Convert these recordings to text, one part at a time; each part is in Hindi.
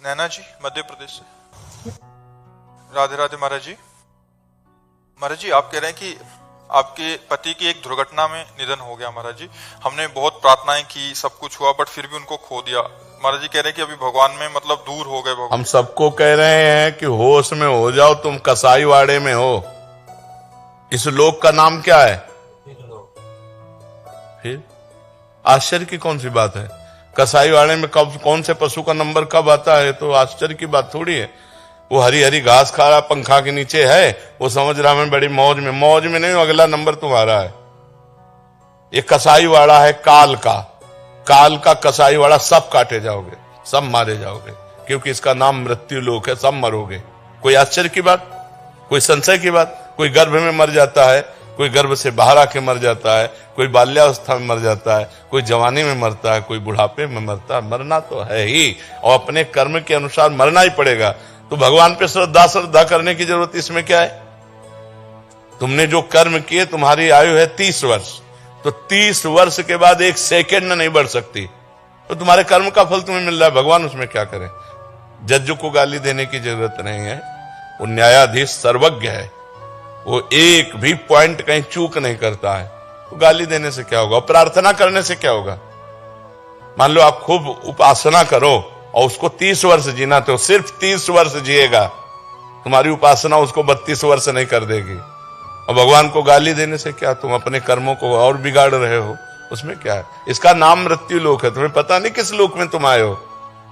नैना जी मध्य प्रदेश से। राधे राधे महाराज जी। महाराज जी आप कह रहे हैं कि आपके पति की एक दुर्घटना में निधन हो गया। महाराज जी हमने बहुत प्रार्थनाएं की, सब कुछ हुआ, बट फिर भी उनको खो दिया। महाराज जी कह रहे हैं कि अभी भगवान में मतलब दूर हो गए भगवान। हम सबको कह रहे हैं कि होश में हो जाओ, तुम कसाई वाड़े में हो। इस लोक का नाम क्या है? फिर आश्चर्य की कौन सी बात है? कसाई वाड़े में कब कौन से पशु का नंबर कब आता है तो आश्चर्य की बात थोड़ी है। वो हरी हरी घास खा रहा, पंखा के नीचे है, वो समझ रहा मैं बड़ी मौज में। मौज में नहीं, अगला नंबर तुम्हारा है। ये कसाई वाड़ा है काल का कसाई वाड़ा। सब काटे जाओगे, सब मारे जाओगे, क्योंकि इसका नाम मृत्यु लोक है। सब मरोगे। कोई आश्चर्य की बात, कोई संशय की बात? कोई गर्भ में मर जाता है, कोई गर्भ से बाहर आके मर जाता है, कोई बाल्यावस्था में मर जाता है, कोई जवानी में मरता है, कोई बुढ़ापे में मरता है। मरना तो है ही, और अपने कर्म के अनुसार मरना ही पड़ेगा। तो भगवान पे श्रद्धा करने की जरूरत इसमें क्या है? तुमने जो कर्म किए, तुम्हारी आयु है 30 वर्ष, तो 30 वर्ष के बाद 1 सेकेंड नहीं बढ़ सकती। तो तुम्हारे कर्म का फल तुम्हें मिल रहा है, भगवान उसमें क्या करें? जज को गाली देने की जरूरत नहीं है। वो न्यायाधीश सर्वज्ञ है, वो एक भी पॉइंट कहीं चूक नहीं करता है। तो गाली देने से क्या होगा? प्रार्थना करने से क्या होगा? मान लो आप खूब उपासना करो और उसको 30 वर्ष जीना, तो सिर्फ 30 वर्ष जिएगा, तुम्हारी उपासना उसको 32 वर्ष नहीं कर देगी। और भगवान को गाली देने से क्या? तुम अपने कर्मों को और बिगाड़ रहे हो, उसमें क्या है? इसका नाम मृत्यु लोक है। तुम्हें पता नहीं किस लोक में तुम आए हो।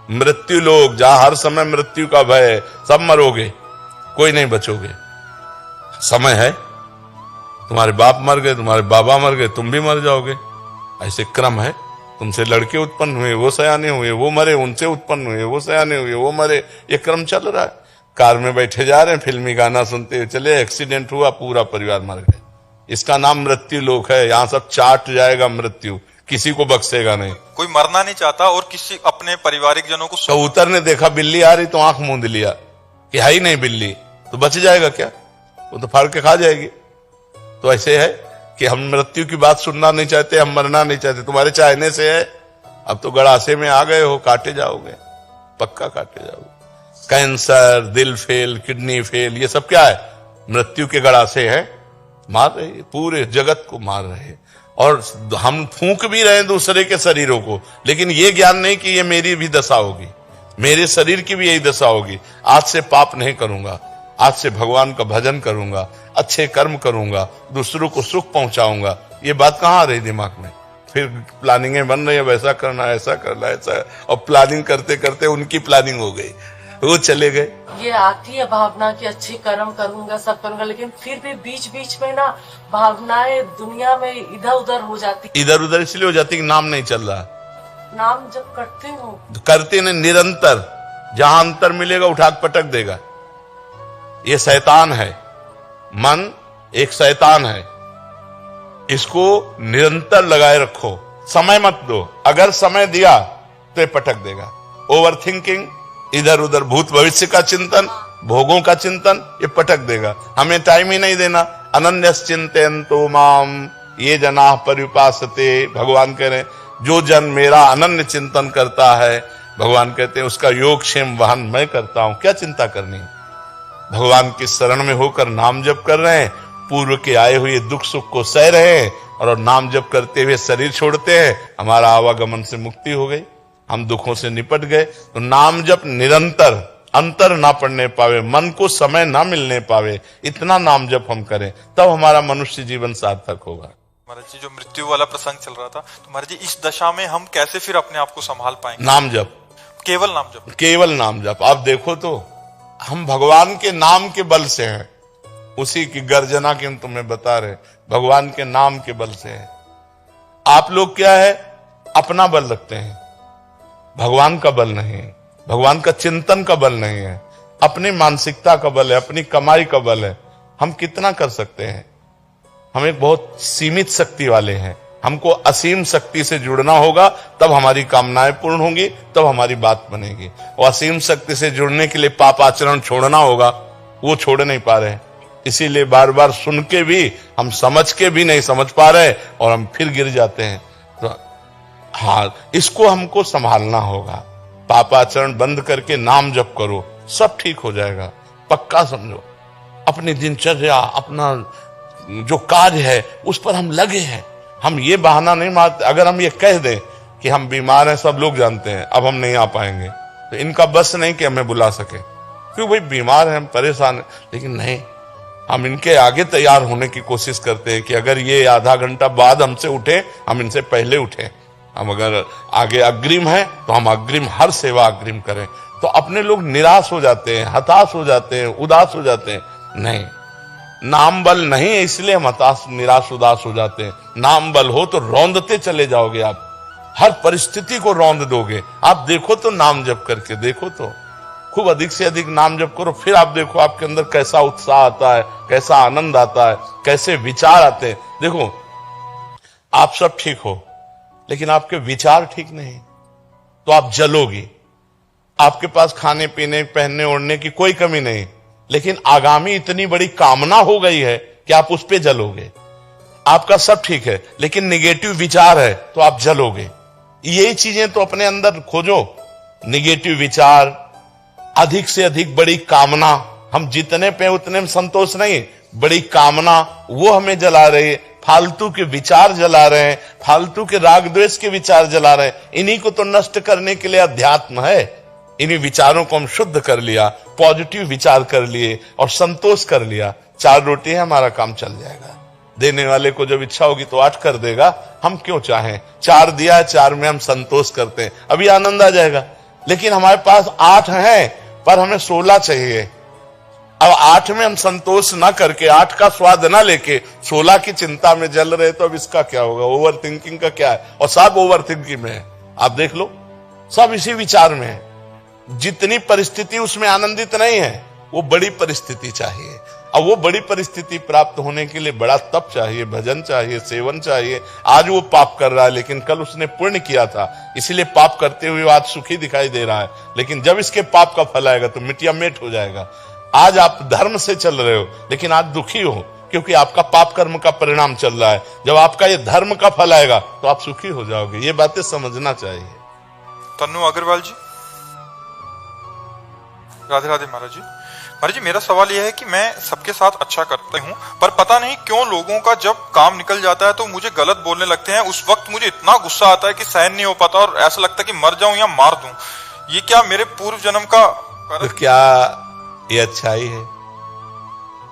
मृत्यु लोक, जहां हर समय मृत्यु का भय है। सब मरोगे, कोई नहीं बचोगे। समय है, तुम्हारे बाप मर गए, तुम्हारे बाबा मर गए, तुम भी मर जाओगे। ऐसे क्रम है। तुमसे लड़के उत्पन्न हुए, वो सयाने हुए, वो मरे, उनसे उत्पन्न हुए, वो सयाने हुए, वो मरे। ये क्रम चल रहा है। कार में बैठे जा रहे हैं, फिल्मी गाना सुनते हुए चले, एक्सीडेंट हुआ, पूरा परिवार मर गए। इसका नाम मृत्यु लोक है। यहां सब चाट जाएगा मृत्यु, किसी को बख्शेगा नहीं। कोई मरना नहीं चाहता और किसी अपने पारिवारिक जनों को। कबूतर ने देखा बिल्ली आ रही तो आंख मूंद लिया कि है ही नहीं बिल्ली, तो बच जाएगा क्या? वो तो फाड़ के खा जाएगी। तो ऐसे है कि हम मृत्यु की बात सुनना नहीं चाहते, हम मरना नहीं चाहते। तुम्हारे चाहने से है। अब तो गड़ासे में आ गए हो, काटे जाओगे, पक्का काटे जाओगे। कैंसर, दिल फेल, किडनी फेल, ये सब क्या है? मृत्यु के गड़ासे हैं। मार रहे, पूरे जगत को मार रहे। और हम फूंक भी रहे दूसरे के शरीरों को, लेकिन ये ज्ञान नहीं कि ये मेरी भी दशा होगी, मेरे शरीर की भी यही दशा होगी। आज से पाप नहीं करूंगा, आज से भगवान का भजन करूंगा, अच्छे कर्म करूंगा, दूसरों को सुख पहुंचाऊंगा। ये बात कहां आ रही दिमाग में? फिर प्लानिंगें बन रही है, वैसा करना, ऐसा करना, ऐसा। और प्लानिंग करते करते उनकी प्लानिंग हो गई, वो चले गए। ये आती है भावना कि अच्छे कर्म करूंगा, सब करूंगा, लेकिन फिर भी बीच बीच में ना भावनाएं दुनिया में इधर उधर हो जाती। इधर उधर इसलिए हो जाती कि नाम नहीं चल रहा। नाम जब करते हो, करते नहीं, निरंतर। जहां अंतर मिलेगा उठा पटक देगा। ये शैतान है, मन एक शैतान है। इसको निरंतर लगाए रखो, समय मत दो। अगर समय दिया तो ये पटक देगा। ओवर थिंकिंग, इधर उधर भूत भविष्य का चिंतन, भोगों का चिंतन, ये पटक देगा। हमें टाइम ही नहीं देना। अनन्यश्चिन्तयन्तो माम ये जना पर्युपासते। भगवान कह रहे हैं जो जन मेरा अनन्य चिंतन करता है, भगवान कहते हैं उसका योगक्षेम वहन मैं करता हूं। क्या चिंता करनी है? भगवान की शरण में होकर नाम जप कर रहे हैं, पूर्व के आए हुए दुख सुख को सह रहे हैं, और नाम जप करते हुए शरीर छोड़ते हैं। हमारा आवागमन से मुक्ति हो गई, हम दुखों से निपट गए। तो नाम जप निरंतर, अंतर ना पड़ने पावे, मन को समय ना मिलने पावे, इतना नाम जप हम करें, तब हमारा मनुष्य जीवन सार्थक होगा। महाराज जी जो मृत्यु वाला प्रसंग चल रहा था, तो महाराज जी इस दशा में हम कैसे फिर अपने आप को संभाल पाएंगे? नाम जप, केवल नाम जप, केवल नाम जप। आप देखो तो हम भगवान के नाम के बल से हैं। उसी की गर्जना की हम तुम्हें बता रहे, भगवान के नाम के बल से है। आप लोग क्या है? अपना बल रखते हैं, भगवान का बल नहीं है, भगवान का चिंतन का बल नहीं है, अपनी मानसिकता का बल है, अपनी कमाई का बल है। हम कितना कर सकते हैं? हम एक बहुत सीमित शक्ति वाले हैं। हमको असीम शक्ति से जुड़ना होगा, तब हमारी कामनाएं पूर्ण होंगी, तब हमारी बात बनेगी। और असीम शक्ति से जुड़ने के लिए पाप आचरण छोड़ना होगा, वो छोड़ नहीं पा रहे। इसीलिए बार बार सुन के भी हम समझ के भी नहीं समझ पा रहे, और हम फिर गिर जाते हैं। तो हाँ, इसको हमको संभालना होगा। पापाचरण बंद करके नाम जप करो, सब ठीक हो जाएगा, पक्का समझो। अपनी दिनचर्या, अपना जो कार्य है उस पर हम लगे हैं। हम ये बहाना नहीं मारते। अगर हम ये कह दें कि हम बीमार हैं, सब लोग जानते हैं, अब हम नहीं आ पाएंगे, तो इनका बस नहीं कि हमें बुला सके, क्यों भाई बीमार हैं, हम परेशान हैं। लेकिन नहीं, हम इनके आगे तैयार होने की कोशिश करते हैं कि अगर ये आधा घंटा बाद हमसे उठे, हम इनसे पहले उठे। हम अगर आगे अग्रिम है तो हम अग्रिम, हर सेवा अग्रिम करें। तो अपने लोग निराश हो जाते हैं, हताश हो जाते हैं, उदास हो जाते हैं। नहीं, नाम बल नहीं है इसलिए हम हताश, निराश, उदास हो जाते हैं। नाम बल हो तो रौंदते चले जाओगे, आप हर परिस्थिति को रौंद दोगे। आप देखो तो, नाम जप करके देखो तो, खूब अधिक से अधिक नाम जप करो, फिर आप देखो आपके अंदर कैसा उत्साह आता है, कैसा आनंद आता है, कैसे विचार आते हैं। देखो, आप सब ठीक हो लेकिन आपके विचार ठीक नहीं तो आप जलोगे। आपके पास खाने पीने, पहनने ओढ़ने की कोई कमी नहीं, लेकिन आगामी इतनी बड़ी कामना हो गई है कि आप उस पे जलोगे। आपका सब ठीक है लेकिन निगेटिव विचार है तो आप जलोगे। यही चीजें तो अपने अंदर खोजो, निगेटिव विचार, अधिक से अधिक बड़ी कामना। हम जितने पे उतने में संतोष नहीं, बड़ी कामना वो हमें जला रही है। फालतू के विचार जला रहे हैं, फालतू के राग द्वेष के विचार जला रहे हैं। इन्हीं को तो नष्ट करने के लिए अध्यात्म है। इन्हीं विचारों को हम शुद्ध कर लिया, पॉजिटिव विचार कर लिए और संतोष कर लिया, 4 रोटी है, हमारा काम चल जाएगा। देने वाले को जब इच्छा होगी तो 8 कर देगा। हम क्यों चाहें, 4 दिया है, 4 में हम संतोष करते हैं, अभी आनंद आ जाएगा। लेकिन हमारे पास 8 है पर हमें 16 चाहिए। अब 8 में हम संतोष ना करके, 8 का स्वाद ना लेके 16 की चिंता में जल रहे, तो अब इसका क्या होगा? ओवर थिंकिंग का क्या है? और सब ओवर थिंकिंग में है। आप देख लो, सब इसी विचार में है। जितनी परिस्थिति उसमें आनंदित नहीं है, वो बड़ी परिस्थिति चाहिए। अब वो बड़ी परिस्थिति प्राप्त होने के लिए बड़ा तप चाहिए, भजन चाहिए, सेवन चाहिए। आज वो पाप कर रहा है लेकिन कल उसने पुण्य किया था, इसीलिए पाप करते हुए आज सुखी दिखाई दे रहा है। लेकिन जब इसके पाप का फल आएगा तो मिटिया मेट हो जाएगा। आज आप धर्म से चल रहे हो लेकिन आज दुखी हो, क्योंकि आपका पाप कर्म का परिणाम चल रहा है। जब आपका ये धर्म का फल आएगा तो आप सुखी हो जाओगे। ये बातें समझना चाहिए। तन्नू अग्रवाल जी, राधे राधे महाराज जी। महाराज जी, मेरा सवाल यह है कि मैं सबके साथ अच्छा करता हूँ, पर पता नहीं क्यों लोगों का जब काम निकल जाता है तो मुझे गलत बोलने लगते हैं। उस वक्त मुझे इतना गुस्सा आता है कि सहन नहीं हो पाता और ऐसा लगता है कि मर जाऊं या मार दूं। ये क्या मेरे पूर्व जन्म का तो क्या ये अच्छाई है?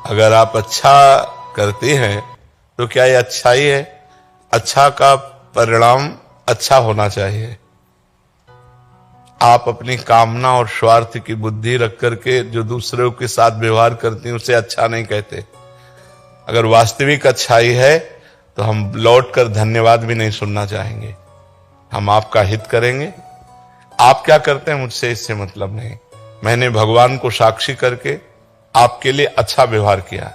अगर आप अच्छा करते हैं तो क्या ये अच्छाई है? अच्छा का परिणाम अच्छा होना चाहिए। आप अपनी कामना और स्वार्थ की बुद्धि रख करके जो दूसरों के साथ व्यवहार करते हैं उसे अच्छा नहीं कहते। अगर वास्तविक अच्छाई है तो हम लौट कर धन्यवाद भी नहीं सुनना चाहेंगे। हम आपका हित करेंगे। आप क्या करते हैं मुझसे इससे मतलब नहीं। मैंने भगवान को साक्षी करके आपके लिए अच्छा व्यवहार किया,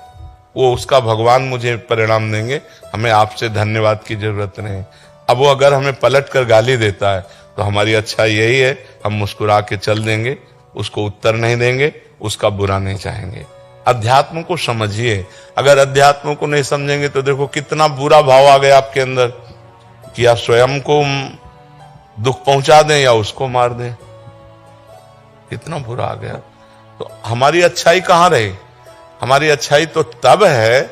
वो उसका भगवान मुझे परिणाम देंगे। हमें आपसे धन्यवाद की जरूरत नहीं। अब वो अगर हमें पलट कर गाली देता है तो हमारी अच्छाई यही है, हम मुस्कुरा के चल देंगे, उसको उत्तर नहीं देंगे, उसका बुरा नहीं चाहेंगे। अध्यात्म को समझिए। अगर अध्यात्म को नहीं समझेंगे तो देखो कितना बुरा भाव आ गया आपके अंदर कि या स्वयं को दुख पहुंचा दें या उसको मार दें। कितना बुरा आ गया। तो हमारी अच्छाई कहां रही? हमारी अच्छाई तो तब है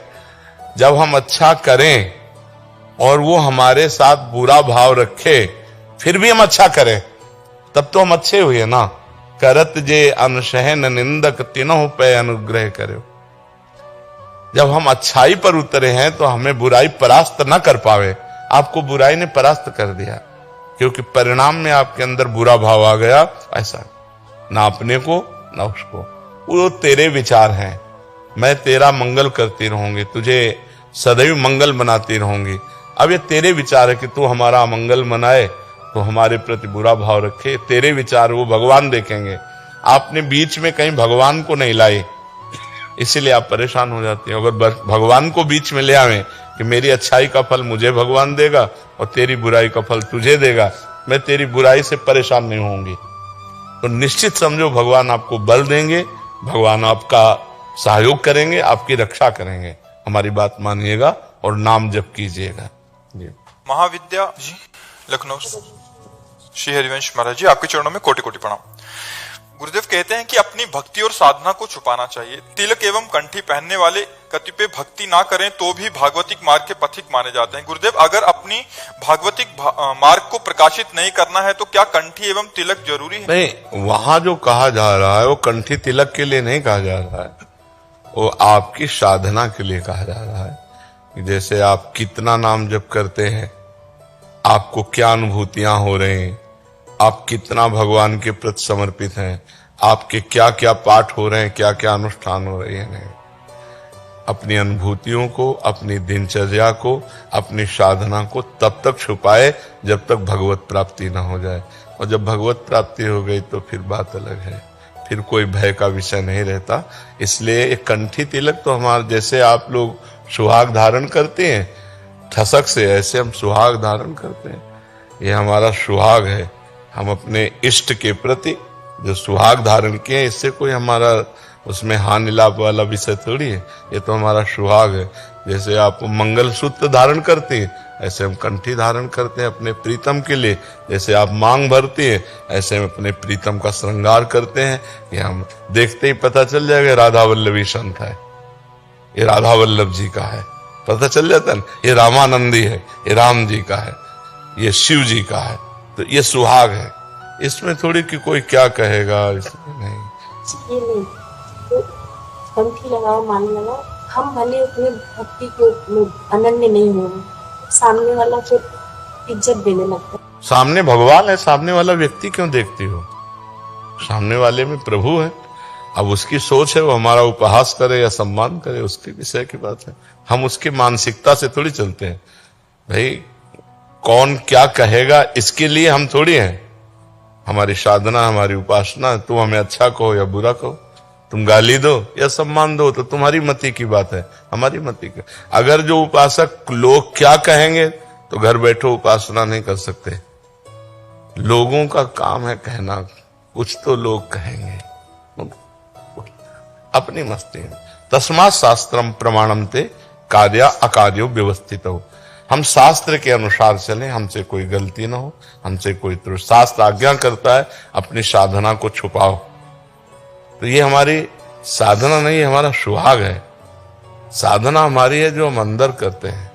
जब हम अच्छा करें और वो हमारे साथ बुरा भाव रखे फिर भी हम अच्छा करें, तब तो हम अच्छे हुए ना। करत जे अनशहन निंदक तीनों पे अनुग्रह करो। जब हम अच्छाई पर उतरे हैं तो हमें बुराई परास्त न कर पावे। आपको बुराई ने परास्त कर दिया क्योंकि परिणाम में आपके अंदर बुरा भाव आ गया। ऐसा ना अपने को ना उसको। वो तेरे विचार हैं, मैं तेरा मंगल करती रहूंगी, तुझे सदैव मंगल बनाती रहूंगी। अब ये तेरे विचार है कि तू हमारा मंगल मनाए तो हमारे प्रति बुरा भाव रखे। तेरे विचार वो भगवान देखेंगे। आपने बीच में कहीं भगवान को नहीं लाए, इसीलिए आप परेशान हो जाते हैं। अगर भगवान को बीच में ले आवे कि मेरी अच्छाई का फल मुझे भगवान देगा और तेरी बुराई का फल तुझे देगा, मैं तेरी बुराई से परेशान नहीं होंगी, तो निश्चित समझो भगवान आपको बल देंगे, भगवान आपका सहयोग करेंगे, आपकी रक्षा करेंगे। हमारी बात मानिएगा और नाम जप कीजिएगा। महाविद्या जी, लखनऊ। श्री हरिवंश महाराज जी, आपके चरणों में कोटि कोटि प्रणाम। गुरुदेव कहते हैं कि अपनी भक्ति और साधना को छुपाना चाहिए। तिलक एवं कंठी पहनने वाले कतिपय भक्ति ना करें तो भी भागवतिक मार्ग के पथिक माने जाते हैं। गुरुदेव, अगर अपनी भागवतिक मार्ग को प्रकाशित नहीं करना है तो क्या कंठी एवं तिलक जरूरी है? नहीं, वहां जो कहा जा रहा है वो कंठी तिलक के लिए नहीं कहा जा रहा है, वो आपकी साधना के लिए कहा जा रहा है। जैसे आप कितना नाम जप करते हैं, आपको क्या अनुभूतियां हो रही हैं, आप कितना भगवान के प्रति समर्पित हैं, आपके क्या क्या पाठ हो रहे हैं, क्या क्या अनुष्ठान हो रहे हैं। अपनी अनुभूतियों को, अपनी दिनचर्या को, अपनी साधना को तब तक छुपाए जब तक भगवत प्राप्ति ना हो जाए, और जब भगवत प्राप्ति हो गई तो फिर बात अलग है, फिर कोई भय का विषय नहीं रहता। इसलिए एक कंठी तिलक तो हमारे जैसे आप लोग सुहाग धारण करते हैं ठसक से, ऐसे हम सुहाग धारण करते हैं। ये हमारा सुहाग है, हम अपने इष्ट के प्रति जो सुहाग धारण किए, इससे कोई हमारा उसमें हानि लाभ वाला विषय थोड़ी है, ये तो हमारा सुहाग है। जैसे आप मंगल सूत्र धारण करते हैं, ऐसे हम कंठी धारण करते हैं अपने प्रीतम के लिए। जैसे आप मांग भरते हैं, ऐसे हम अपने प्रीतम का श्रृंगार करते हैं। ये हम देखते ही पता चल जाएगा राधा वल्लभी संत है, ये राधा वल्लभ जी का है, पता चल जाता है। ये रामानंदी है, ये राम जी का है, ये शिव जी का है। तो ये सुहाग है, इसमें थोड़ी कि कोई क्या कहेगा, इसमें नहीं। ये नहीं तो कंठी लगाओ, माला लगाओ, हम भले अपने भक्ति को अनन्य नहीं हो रहे, सामने वाला फिर इज्जत देने लगता है। सामने भगवान है, सामने वाला व्यक्ति क्यों देखती हो? सामने वाले में प्रभु है। अब उसकी सोच है, वो हमारा उपहास करे या सम्मान करे, उसके विषय की बात है। हम उसकी मानसिकता से थोड़ी चलते हैं। भाई कौन क्या कहेगा इसके लिए हम थोड़ी हैं। हमारी साधना, हमारी उपासना, तुम हमें अच्छा कहो या बुरा कहो, तुम गाली दो या सम्मान दो, तो तुम्हारी मति की बात है, हमारी मति की। अगर जो उपासक लोग क्या कहेंगे तो घर बैठो उपासना नहीं कर सकते। लोगों का काम है कहना, कुछ तो लोग कहेंगे, अपनी मस्ती में। तस्मात् शास्त्रम प्रमाणम ते कार्य अकार्यो व्यवस्थित हो। हम शास्त्र के अनुसार चलें, हमसे कोई गलती ना हो, हमसे कोई त्रुटि। शास्त्र आज्ञा करता है अपनी साधना को छुपाओ, तो ये हमारी साधना नहीं, हमारा सुहाग है। साधना हमारी है जो हम अंदर करते हैं।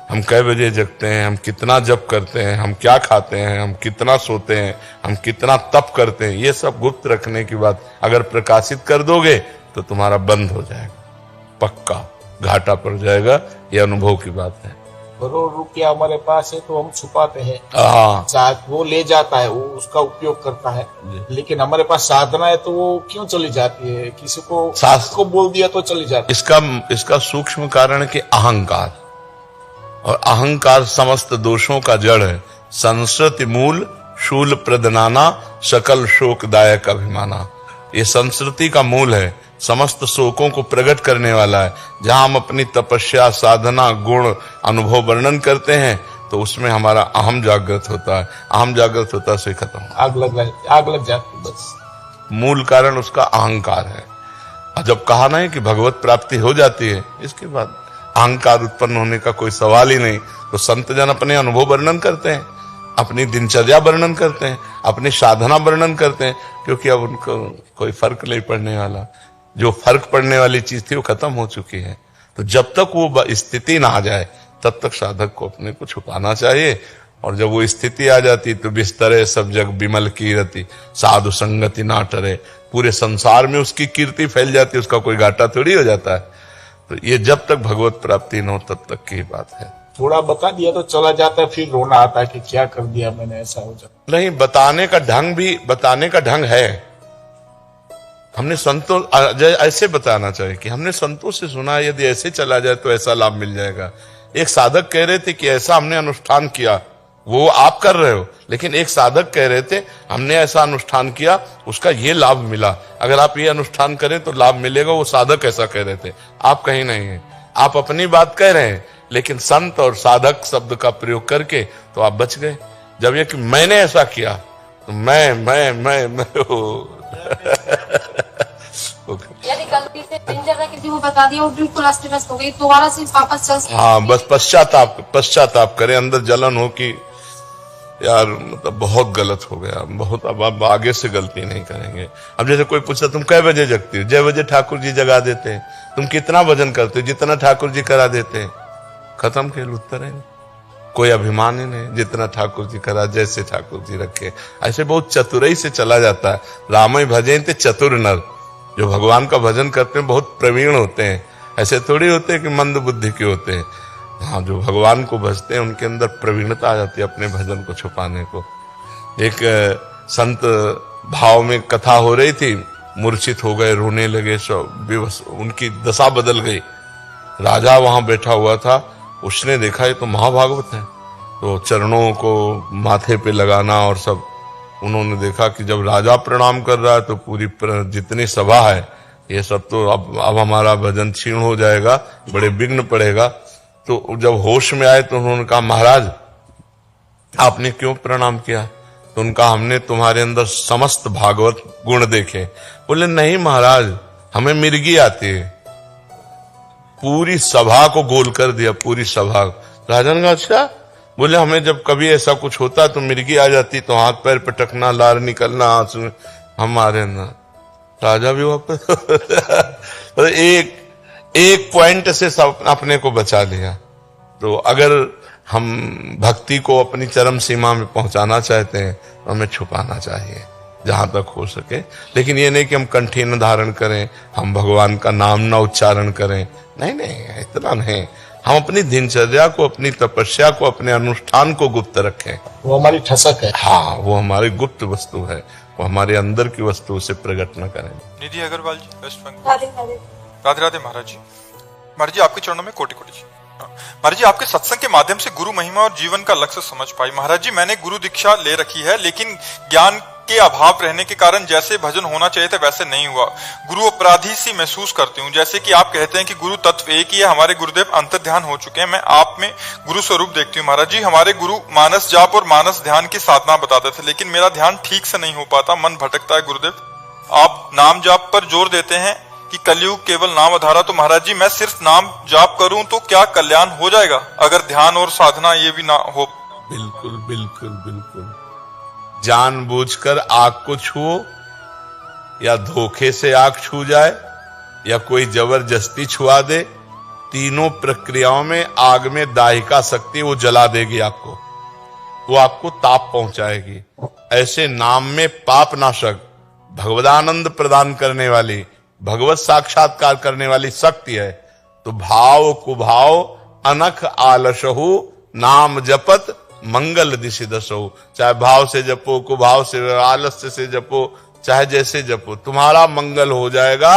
हम कै बजे जगते हैं, हम कितना जप करते हैं, हम क्या खाते हैं, हम कितना सोते हैं, हम कितना तप करते हैं, ये सब गुप्त रखने की बात अगर प्रकाशित कर दोगे तो तुम्हारा बंद हो जाएगा, पक्का घाटा पड़ जाएगा। ये अनुभव की बात है। करोड़ रुपया हमारे पास है तो हम छुपाते हैं, हाँ, वो ले जाता है, वो उसका उपयोग करता है। लेकिन हमारे पास साधना है तो वो क्यों चली जाती है? किसी को बोल दिया तो चली जाती है। इसका सूक्ष्म कारण है कि अहंकार, और अहंकार समस्त दोषों का जड़ है। संस्कृति मूल शूल प्रदनाना सकल शोकदायक अभिमाना। ये संस्कृति का मूल है, समस्त शोकों को प्रकट करने वाला है। जहां हम अपनी तपस्या, साधना, गुण, अनुभव वर्णन करते हैं तो उसमें हमारा अहम जागृत होता है। अहम जागृत होता है, खत्म, आग लग जाती, बस मूल कारण उसका अहंकार है। और जब कहा ना है कि भगवत प्राप्ति हो जाती है, इसके बाद अहंकार उत्पन्न होने का कोई सवाल ही नहीं। तो संत जन अपने अनुभव वर्णन करते हैं, अपनी दिनचर्या वर्णन करते हैं, अपनी साधना वर्णन करते हैं, क्योंकि अब उनको कोई फर्क नहीं पड़ने वाला। जो फर्क पड़ने वाली चीज थी वो खत्म हो चुकी है। तो जब तक वो स्थिति ना आ जाए तब तक साधक को अपने को छुपाना चाहिए। और जब वो स्थिति आ जाती तो बिस्तरे सब जग बिमल कीर्ति, साधु संगति ना टरे। पूरे संसार में उसकी कीर्ति फैल जाती है, उसका कोई घाटा थोड़ी हो जाता है। तो ये जब तक भगवत प्राप्ति न हो तब तक की बात है। थोड़ा बता दिया तो चला जाता है, फिर रोना आता है कि क्या कर दिया मैंने, ऐसा हो जाता। नहीं, बताने का ढंग है। हमने संतों ऐसे बताना चाहिए कि हमने संतों से सुना, यदि ऐसे चला जाए तो ऐसा लाभ मिल जाएगा। एक साधक कह रहे थे कि ऐसा हमने अनुष्ठान किया, वो आप कर रहे हो, लेकिन एक साधक कह रहे थे हमने ऐसा अनुष्ठान किया, उसका ये लाभ मिला। अगर आप ये अनुष्ठान करें तो लाभ मिलेगा। वो साधक ऐसा कह रहे थे, आप कहीं नहीं है। आप अपनी बात कह रहे हैं, लेकिन संत और साधक शब्द का प्रयोग करके तो आप बच गए। जब ये कि मैंने ऐसा किया तो मैं यदि गलती से दिनचर्या किसी को बता दिया और बिल्कुल अस्त-व्यस्त हो गई, दोबारा से वापस चल। हाँ, बस पश्चाताप करें, अंदर जलन हो कि यार मतलब बहुत गलत हो गया, बहुत, अब आगे से गलती नहीं करेंगे। अब जैसे कोई पूछता तुम कै बजे जगती हो, 6 बजे ठाकुर जी जगा देते हैं। तुम कितना भजन करते हो, जितना ठाकुर जी करा देते हैं। खत्म खेल, उत्तर है कोई अभिमान ही नहीं, जितना ठाकुर जी करा, जैसे ठाकुर जी रखे। ऐसे बहुत चतुराई से चला जाता है। रामय भजन ते चतुर नर, जो भगवान का भजन करते हैं बहुत प्रवीण होते हैं। ऐसे थोड़ी होते हैं कि मंद बुद्धि के होते हैं। हाँ, जो भगवान को भजते हैं उनके अंदर प्रवीणता आ जाती है अपने भजन को छुपाने को। एक संत भाव में कथा हो रही थी, मूर्छित हो गए, रोने लगे, सब उनकी दशा बदल गई। राजा वहां बैठा हुआ था, उसने देखा ये तो महाभागवत है, तो चरणों को माथे पे लगाना और सब। उन्होंने देखा कि जब राजा प्रणाम कर रहा है तो पूरी जितनी सभा है ये सब तो अब हमारा भजन क्षीण हो जाएगा, बड़े विघ्न पड़ेगा। तो जब होश में आए तो उन्होंने कहा महाराज आपने क्यों प्रणाम किया? तो उनका हमने तुम्हारे अंदर समस्त भागवत गुण देखे। बोले नहीं महाराज, हमें मिर्गी आती है। पूरी सभा को गोल कर दिया, पूरी सभा। राजा ने कहा अच्छा? बोले हमें जब कभी ऐसा कुछ होता तो मिर्गी आ जाती, तो हाथ पैर पटकना, लार निकलना आंसू हमारे अंदर। राजा भी वापस एक पॉइंट से सब अपने को बचा लिया। तो अगर हम भक्ति को अपनी चरम सीमा में पहुंचाना चाहते हैं तो हमें छुपाना चाहिए जहां तक हो सके। लेकिन ये नहीं कि हम कंठी न धारण करें, हम भगवान का नाम न उच्चारण करें, नहीं नहीं, इतना नहीं। हम अपनी दिनचर्या को, अपनी तपस्या को, अपने अनुष्ठान को गुप्त रखें। वो हमारी ठसक है। हाँ, वो हमारी गुप्त वस्तु है, वो हमारे अंदर की वस्तु, उसे प्रकट न करें। निधि अग्रवाल जी, वेस्ट बंगाल। राधे राधे। राधे राधे महाराज जी। महाराज जी आपके चरणों में कोटि कोटि जी। महाराज जी आपके सत्संग के माध्यम से गुरु महिमा और जीवन का लक्ष्य समझ पाई। महाराज जी मैंने गुरु दीक्षा ले रखी है, लेकिन ज्ञान के अभाव रहने के कारण जैसे भजन होना चाहिए था वैसे नहीं हुआ। गुरु अपराधी सी महसूस करती हूँ। जैसे कि आप कहते हैं कि गुरु तत्व एक ही है, हमारे गुरुदेव अंतर ध्यान हो चुके हैं, मैं आप में गुरु स्वरूप देखती हूँ। महाराज जी हमारे गुरु मानस जाप और मानस ध्यान की साधना बताते थे, लेकिन मेरा ध्यान ठीक से नहीं हो पाता, मन भटकता है। गुरुदेव आप नाम जाप पर जोर देते हैं कि कलयुग केवल नाम आधारा, तो महाराज जी मैं सिर्फ नाम जाप करूं तो क्या कल्याण हो जाएगा, अगर ध्यान और साधना ये भी ना हो? बिल्कुल बिल्कुल बिल्कुल। जानबूझकर आग को छुओ या धोखे से आग छू जाए या कोई जबरदस्ती छुआ दे, तीनों प्रक्रियाओं में आग में दाहिका शक्ति वो जला देगी आपको, वो आपको ताप पहुंचाएगी। ऐसे नाम में पाप नाशक, भगवदानंद प्रदान करने वाली, भगवत साक्षात्कार करने वाली शक्ति है। तो भाव कुभाव अनख आलसहु नाम जपत मंगल दिशि दसहु। चाहे भाव से जपो, कुभाव से, आलस्य से जपो, चाहे जैसे जपो, तुम्हारा मंगल हो जाएगा।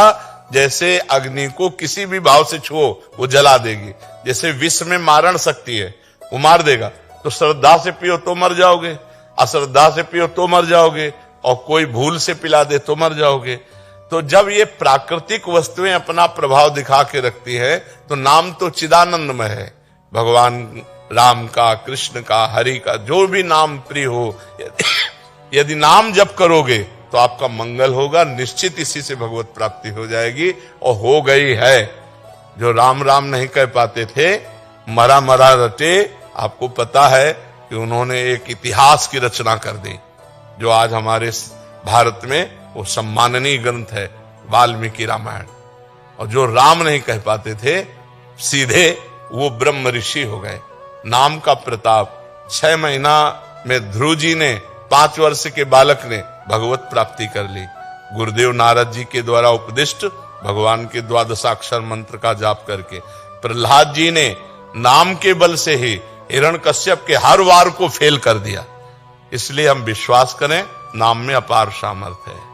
जैसे अग्नि को किसी भी भाव से छुओ वो जला देगी। जैसे विष में मारण शक्ति है, वो मार देगा। तो श्रद्धा से पियो तो मर जाओगे, अश्रद्धा से पियो तो मर जाओगे, और कोई भूल से पिला दे तो मर जाओगे। तो जब ये प्राकृतिक वस्तुएं अपना प्रभाव दिखा के रखती है तो नाम तो चिदानंदमय है। भगवान राम का, कृष्ण का, हरि का, जो भी नाम प्रिय हो, यदि नाम जप करोगे तो आपका मंगल होगा, निश्चित इसी से भगवत प्राप्ति हो जाएगी, और हो गई है। जो राम राम नहीं कह पाते थे, मरा मरा रटे, आपको पता है कि उन्होंने एक इतिहास की रचना कर दी, जो आज हमारे भारत में वो सम्माननीय ग्रंथ है, वाल्मीकि रामायण। और जो राम नहीं कह पाते थे, सीधे वो ब्रह्म ऋषि हो गए। नाम का प्रताप, 6 महीना में ध्रुव जी ने, 5 वर्ष के बालक ने भगवत प्राप्ति कर ली। गुरुदेव नारद जी के द्वारा उपदिष्ट भगवान के 12 मंत्र का जाप करके। प्रहलाद जी ने नाम के बल से ही हिरण्यकश्यप के हर वार को फेल कर दिया। इसलिए हम विश्वास करें, नाम में अपार सामर्थ्य है।